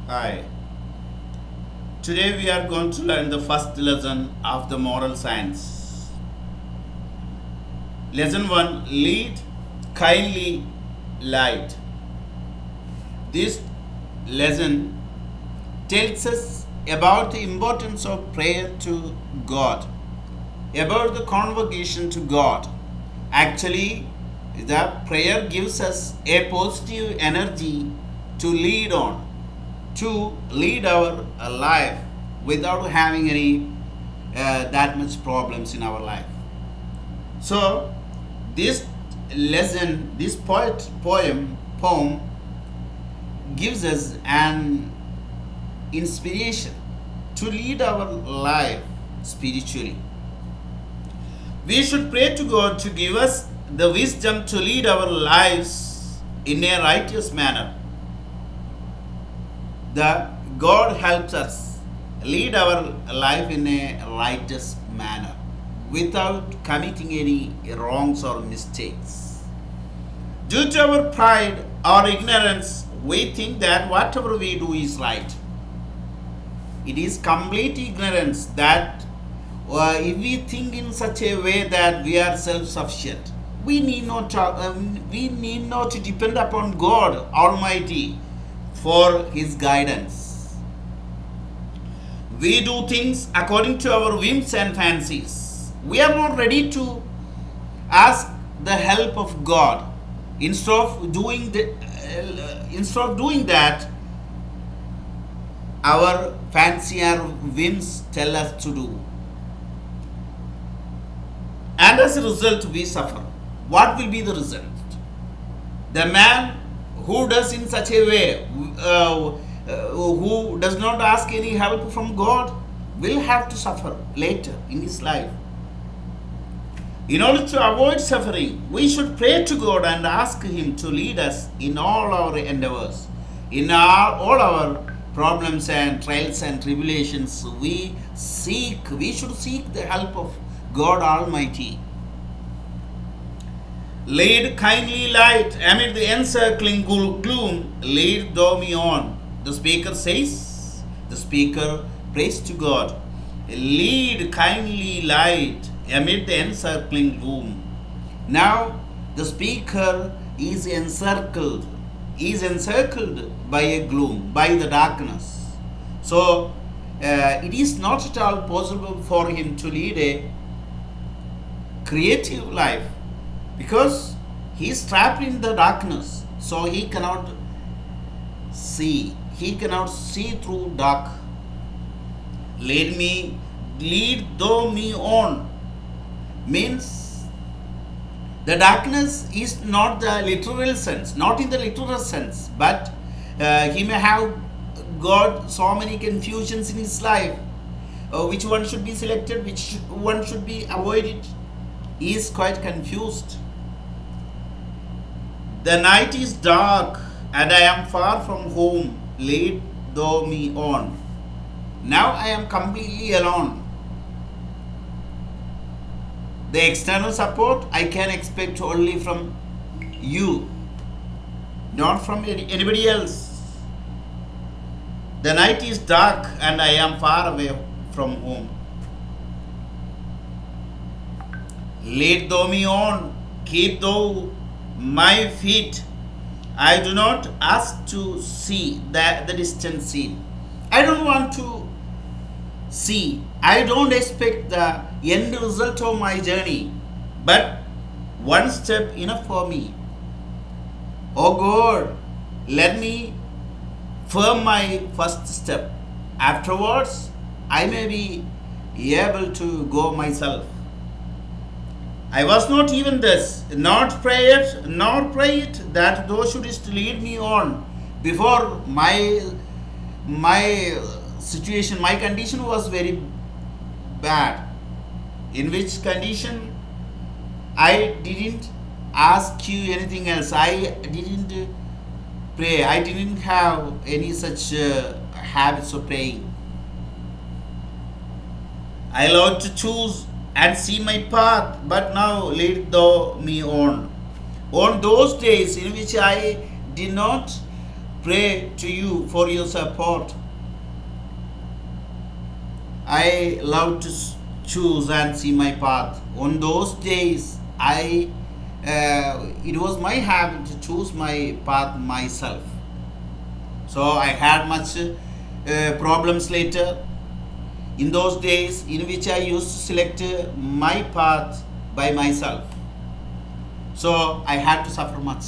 Hi. Today we are going to learn the first lesson of the moral science. Lesson 1, Lead Kindly Light. This lesson tells us about the importance of prayer to God, about the convocation to God. Actually, the prayer gives us a positive energy to lead on, to lead our life without having any that much problems in our life. So, this lesson, this poem gives us an inspiration to lead our life spiritually. We should pray to God to give us the wisdom to lead our lives in a righteous manner. The God helps us lead our life in a righteous manner without committing any wrongs or mistakes. Due to our pride or ignorance, we think that whatever we do is right. It is complete ignorance that if we think in such a way that we are self-sufficient, we need not to depend upon God Almighty for His guidance. We do things according to our whims and fancies. We are not ready to ask the help of God. Instead of doing that, our fancy and whims tell us to do, and as a result, we suffer. What will be the result? The man who does in such a way, who does not ask any help from God, will have to suffer later in his life. In order to avoid suffering, we should pray to God and ask Him to lead us in all our endeavors, in all our problems and trials and tribulations. We should seek the help of God Almighty. Lead kindly light amid the encircling gloom, lead thou me on. The speaker says, the speaker prays to God. Lead kindly light amid the encircling gloom. Now the speaker is encircled by a gloom, by the darkness. So it is not at all possible for him to lead a creative life, because he is trapped in the darkness, so he cannot see through dark. Lead thou me on means the darkness is not the literal sense, not in the literal sense, but he may have got so many confusions in his life. Which one should be selected, which one should be avoided? He is quite confused. The night is dark and I am far from home. Lead thou me on. Now I am completely alone. The external support I can expect only from you, not from anybody else. The night is dark and I am far away from home. Lead thou me on, keep thou my feet. I do not ask to see the distant scene. I don't want to see. I don't expect the end result of my journey, but one step enough for me. Oh God, let me firm my first step. Afterwards, I may be able to go myself. I was not even this, not pray it that thou shouldest lead me on. Before my situation, my condition was very bad. In which condition I didn't ask you anything else. I didn't pray. I didn't have any such habits of praying. I love to choose and see my path, but now lead thou me on. On those days in which I did not pray to you for your support. I love to choose and see my path. On those days, it was my habit to choose my path myself. So I had much problems later. In those days, in which I used to select my path by myself. So I had to suffer much.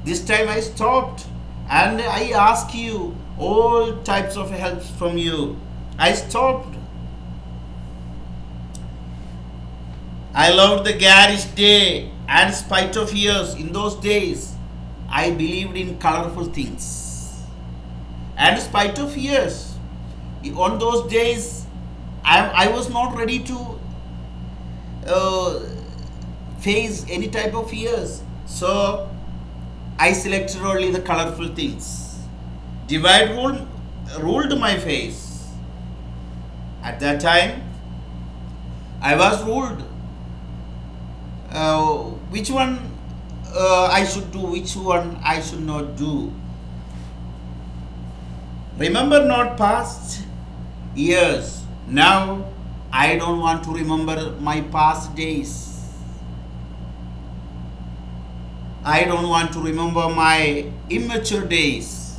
This time I stopped and I ask you all types of help from you. I stopped. I loved the garish day, and in spite of years, in those days, I believed in colorful things. And in spite of years, on those days, I was not ready to face any type of fears. So I selected only the colorful things. Divide ruled my face. At that time, I was ruled. Which one I should do, which one I should not do. Remember not past years. Now I don't want to remember my past days. I don't want to remember my immature days.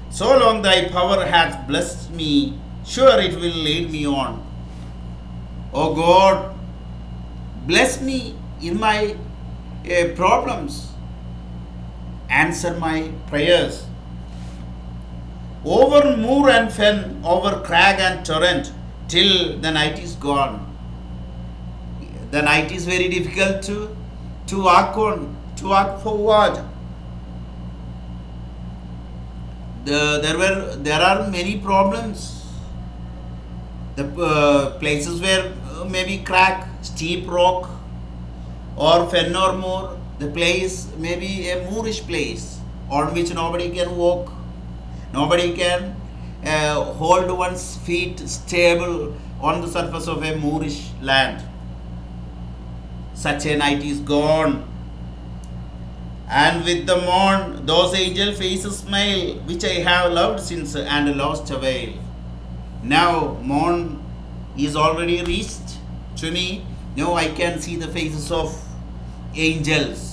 So long thy power hath blessed me, sure it will lead me on. O God, bless me in my problems. Answer my prayers. Over moor and fen, over crag and torrent, till the night is gone. The night is very difficult to walk on, to walk forward. There are many problems. The places where maybe crack, steep rock, or fen or moor. The place may be a moorish place on which nobody can walk. Nobody can hold one's feet stable on the surface of a moorish land. Such a night is gone. And with the morn, those angel faces smile, which I have loved since and lost away. Now morn is already reached to me. Now I can see the faces of angels.